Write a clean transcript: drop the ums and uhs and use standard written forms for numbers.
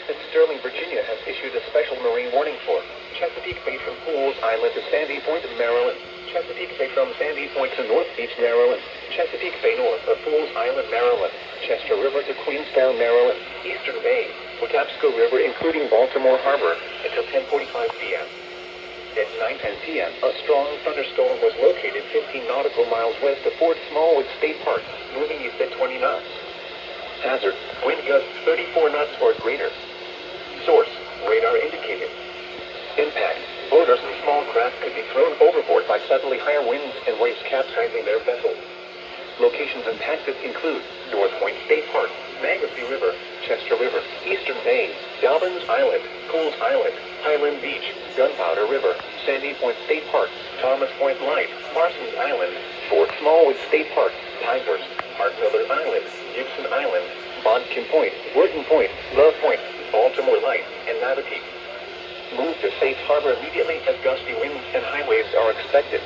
that Sterling, Virginia has issued a special marine warning for Chesapeake Bay from Pools Island to Sandy Point, Maryland. Chesapeake Bay from Sandy Point to North Beach, Maryland. Chesapeake Bay north of Pools Island, Maryland. Chester River to Queenstown, Maryland. Eastern Bay, Patapsco River including Baltimore Harbor until 10:45 p.m. At 9:10 p.m., a strong thunderstorm was located 15 nautical miles west of Fort Smallwood State Park, moving east at 20 knots. Hazard, wind gusts 34 knots or greater. Source, radar indicated. Impact, boaters and small craft could be thrown overboard by suddenly higher winds and waves capsizing their vessels. Locations impacted include North Point State Park, Manistee River, Chester River, Eastern Bay, Dobbins Island, Pools Island, Highland Beach, Gunpowder River, Sandy Point State Park, Thomas Point Light, Parsons Island, Fort Smallwood State Park, Pinehurst, Hartmiller Island, Gibson Island, Bodkin Point, Wooden Point, Love Point, Baltimore Light, and Navigate. Move to safe harbor immediately as gusty winds and high waves are expected.